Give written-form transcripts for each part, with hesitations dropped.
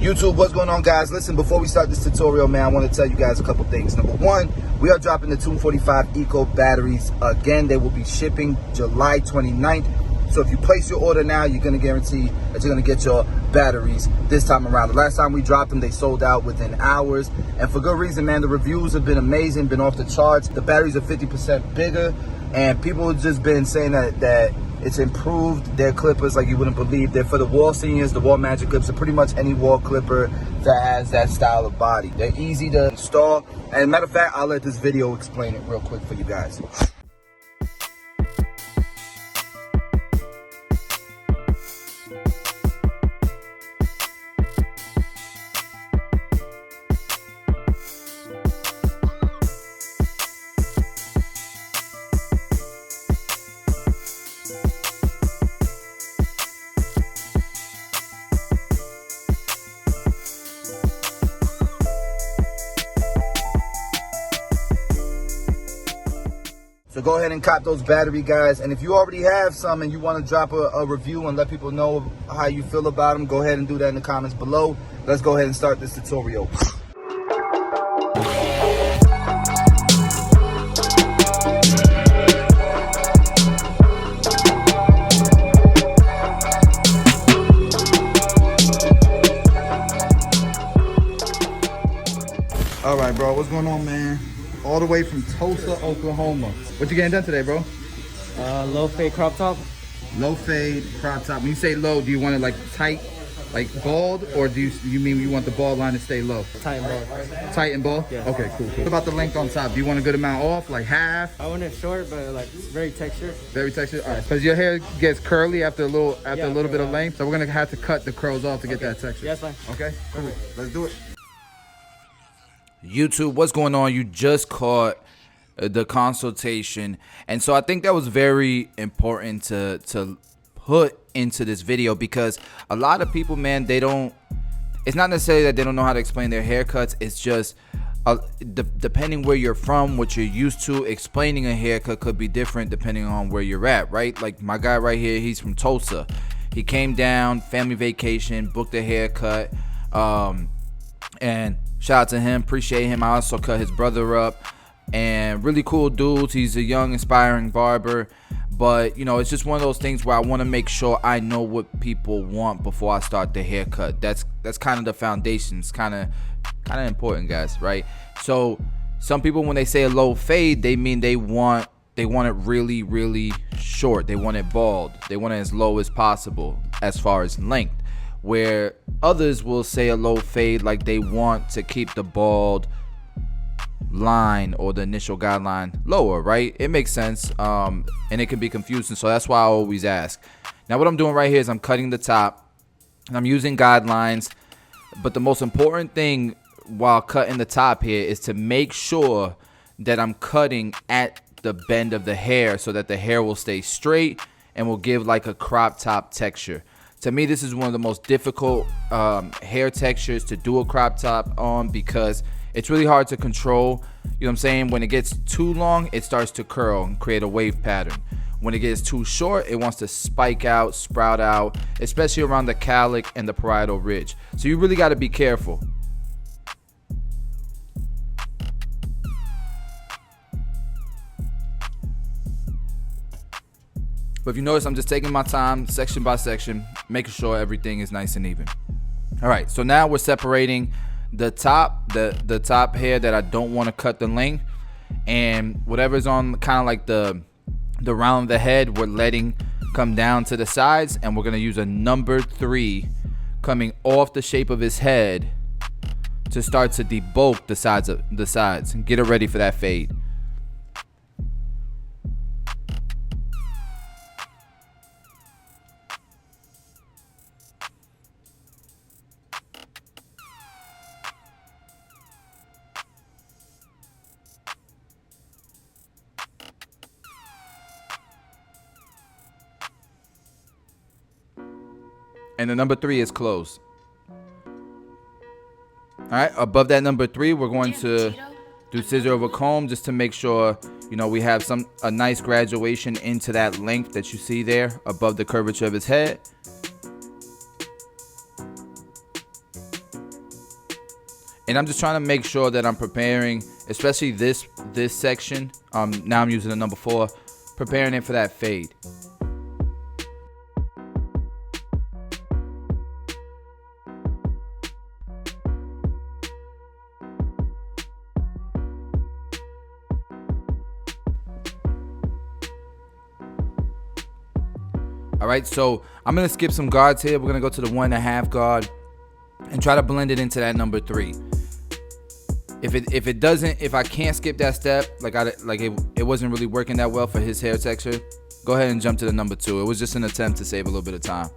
YouTube, what's going on, guys? Listen, before we start this tutorial, man, I want to tell you guys a couple things. Number one, we are dropping the 245 Eco batteries again. They will be shipping July 29th. So if you place your order now, you're going to guarantee that you're going to get your batteries this time around. The last time we dropped them, they sold out within hours. And for good reason, man. The reviews have been amazing, been off the charts. The batteries are 50% bigger. And people have just been saying that it's improved their clippers like you wouldn't believe. They're for the wall seniors. The wall magic clips are pretty much any wall clipper that has that style of body. They're easy to install. And matter of fact, I'll let this video explain it real quick for you guys. So go ahead and cop those battery, guys. And if you already have some and you want to drop a review and let people know how you feel about them, go ahead and do that in the comments below. Let's go ahead and start this tutorial. All right, bro, what's going on, man? All the way from Tulsa, Oklahoma. What you getting done today, bro? Low fade crop top. Low fade crop top. When you say low, do you want it like tight, like bald, or do you mean you want the bald line to stay low? Tight and bald. Tight and bald? Yeah. Okay, cool. What about the length on top? Do you want a good amount off, like half? I want it short, but like very textured. Very textured. All right. Because your hair gets curly after a little bit of length, so we're gonna have to cut the curls off to get that texture. Yeah, that's fine. Okay. Cool. Let's do it. YouTube, what's going on? You just caught the consultation, and so I think that was very important to put into this video, because a lot of people, man, it's not necessarily that they don't know how to explain their haircuts. It's just depending where you're from, what you're used to, explaining a haircut could be different depending on where you're at, right? Like my guy right here, he's from Tulsa. He came down, family vacation, booked a haircut, and shout out to him, appreciate him. I also cut his brother up, and really cool dudes. He's a young, inspiring barber, but you know, it's just one of those things where I want to make sure I know what people want before I start the haircut. That's kind of the foundation. It's kind of important, guys, right? So some people, when they say a low fade, they mean they want it really, really short. They want it bald. They want it as low as possible as far as length. Where others will say a low fade like they want to keep the bald line or the initial guideline lower, right? It makes sense, and it can be confusing, so that's why I always ask. Now what I'm doing right here is I'm cutting the top, and I'm using guidelines, but the most important thing while cutting the top here is to make sure that I'm cutting at the bend of the hair so that the hair will stay straight and will give like a crop top texture. To me, this is one of the most difficult hair textures to do a crop top on, because it's really hard to control. You know what I'm saying? When it gets too long, it starts to curl and create a wave pattern. When it gets too short, it wants to spike out, sprout out, especially around the cowlick and the parietal ridge. So you really got to be careful. But if you notice, I'm just taking my time section by section, making sure everything is nice and even. All right, so now we're separating the top, the top hair that I don't want to cut the length, and whatever's on kind of like the round of the head, we're letting come down to the sides, and we're gonna use a number 3 coming off the shape of his head to start to debulk the sides and get it ready for that fade. And the number 3 is closed. All right, above that number 3, we're going to do scissor over comb just to make sure, you know, we have a nice graduation into that length that you see there above the curvature of his head. And I'm just trying to make sure that I'm preparing, especially this section. Now I'm using the number 4, preparing it for that fade. All right, so I'm gonna skip some guards here. We're gonna go to the 1.5 guard and try to blend it into that number 3. If I can't skip that step, it wasn't really working that well for his hair texture, go ahead and jump to the number 2. It was just an attempt to save a little bit of time.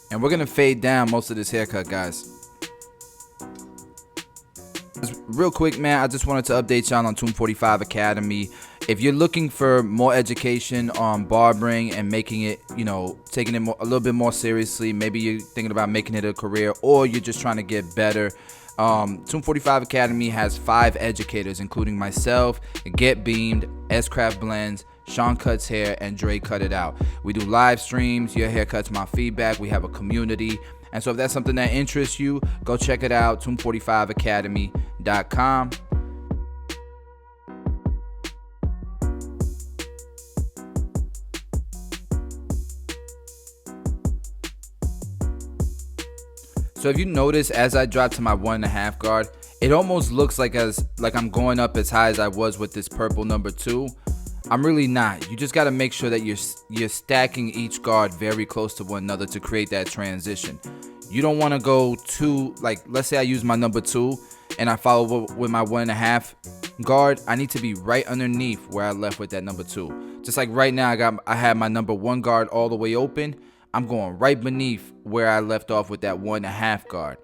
And we're gonna fade down most of this haircut, guys. Real quick, man, I just wanted to update y'all on Tomb 45 Academy. If you're looking for more education on barbering and making it, taking it a little bit more seriously, maybe you're thinking about making it a career, or you're just trying to get better, Tomb 45 Academy has 5 educators, including myself, Get Beamed, S-Craft Blends, Sean Cuts Hair, and Dre Cut It Out. We do live streams, your haircut's my feedback, we have a community. And so if that's something that interests you, go check it out, tomb45academy.com. So if you notice, as I drop to my 1.5 guard, it almost looks like I'm going up as high as I was with this purple number 2. I'm really not. You just got to make sure that you're stacking each guard very close to one another to create that transition. You don't want to go too, let's say I use my number 2 and I follow with my 1.5 guard. I need to be right underneath where I left with that number 2. Just like right now, I have my number 1 guard all the way open. I'm going right beneath where I left off with that 1.5 guard.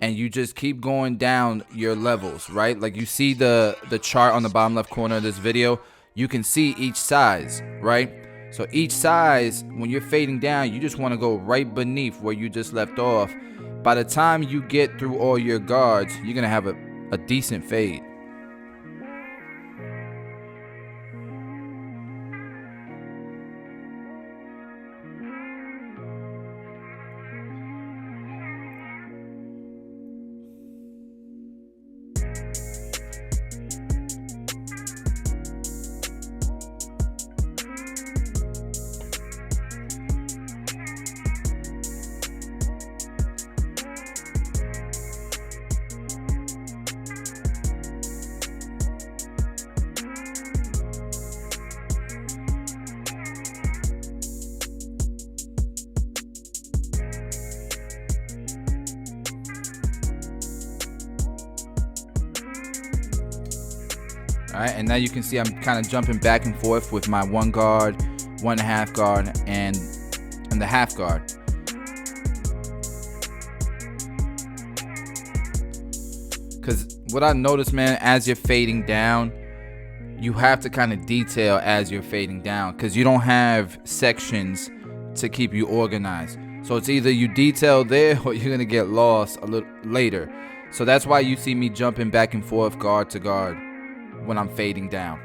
And you just keep going down your levels, right? Like you see the chart on the bottom left corner of this video. You can see each size, right? So each size, when you're fading down, you just want to go right beneath where you just left off. By the time you get through all your guards, you're going to have a decent fade. All right, and now you can see I'm kind of jumping back and forth with my 1 guard, 1.5 guard, and the half guard. Because what I noticed, man, as you're fading down, you have to kind of detail as you're fading down because you don't have sections to keep you organized. So it's either you detail there or you're going to get lost a little later. So that's why you see me jumping back and forth guard to guard when I'm fading down.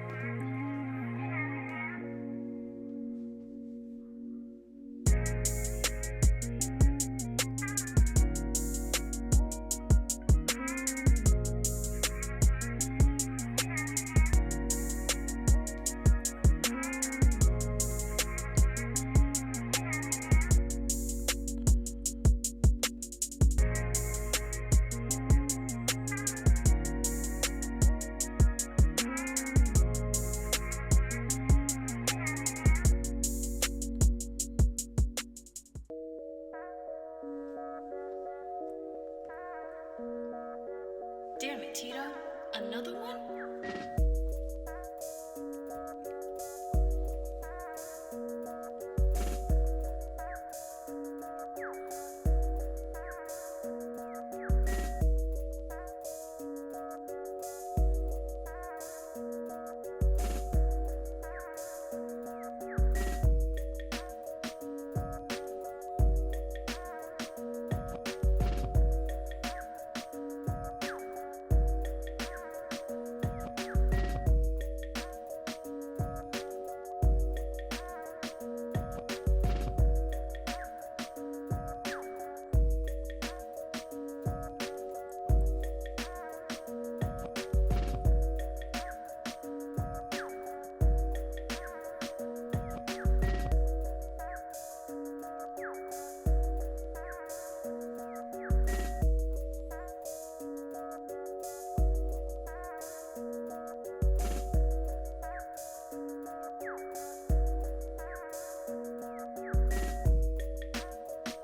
Damn it, Tito. Another one?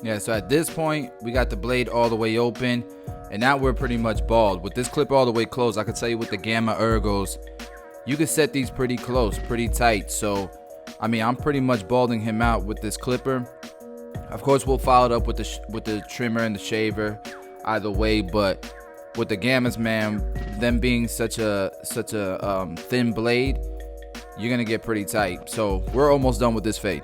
Yeah, so at this point, we got the blade all the way open, and now we're pretty much bald. With this clip all the way closed, I can tell you with the Gamma Ergos, you can set these pretty close, pretty tight. So, I mean, I'm pretty much balding him out with this clipper. Of course, we'll follow it up with the trimmer and the shaver, either way. But with the Gammas, man, them being such a thin blade, you're gonna get pretty tight. So we're almost done with this fade.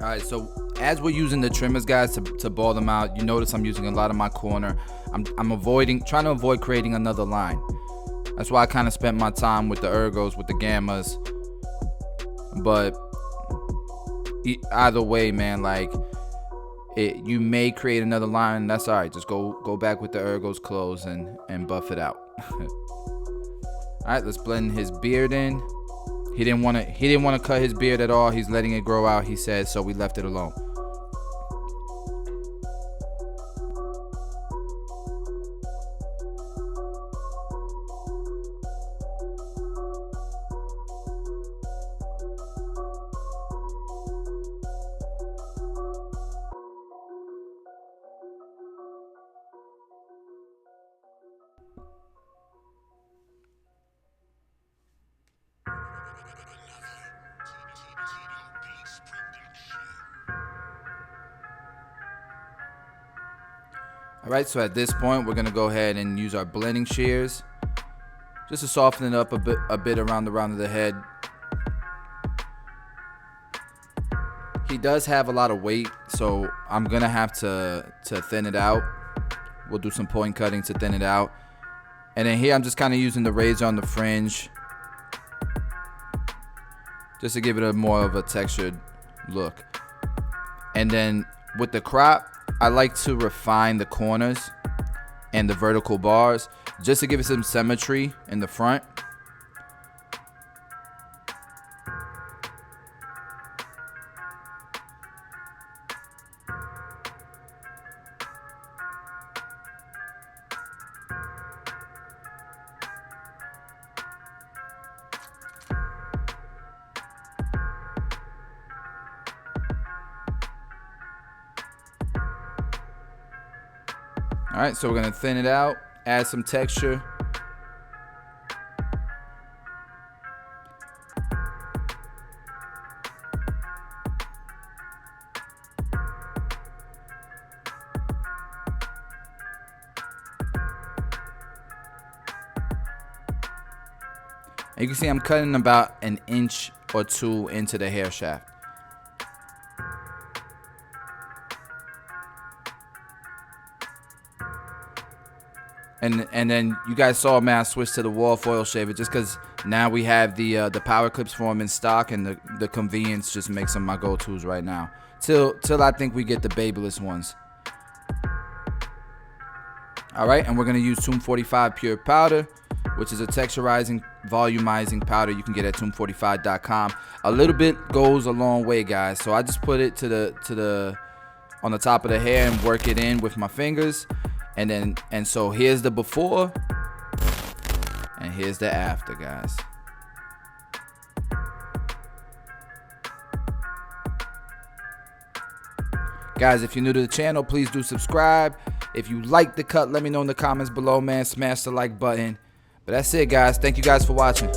All right, so as we're using the trimmers, guys, to ball them out, you notice I'm using a lot of my corner. I'm trying to avoid creating another line. That's why I kind of spent my time with the Ergos, with the Gammas. But either way, man, like, you may create another line. That's all right. Just go back with the Ergos close and buff it out. All right, let's blend his beard in. He didn't want to cut his beard at all. He's letting it grow out, he said, so we left it alone. All right, so at this point, we're gonna go ahead and use our blending shears just to soften it up a bit around the round of the head. He does have a lot of weight, so I'm gonna have to thin it out. We'll do some point cutting to thin it out. And then here, I'm just kind of using the razor on the fringe just to give it a more of a textured look. And then with the crop, I like to refine the corners and the vertical bars just to give it some symmetry in the front. All right, so we're gonna thin it out, add some texture. And you can see I'm cutting about an inch or two into the hair shaft. And then you guys saw, man, I switched to the wall foil shaver just because now we have the power clips for them in stock, and the convenience just makes them my go-tos right now. Till I think we get the babyless ones. All right, and we're gonna use Tomb 45 pure powder, which is a texturizing, volumizing powder you can get at tomb45.com. A little bit goes a long way, guys. So I just put it on the top of the hair and work it in with my fingers, and so here's the before, and here's the after, guys. Guys, if you're new to the channel, please do subscribe. If you like the cut, let me know in the comments below, man. Smash the like button. But that's it, guys. Thank you guys for watching.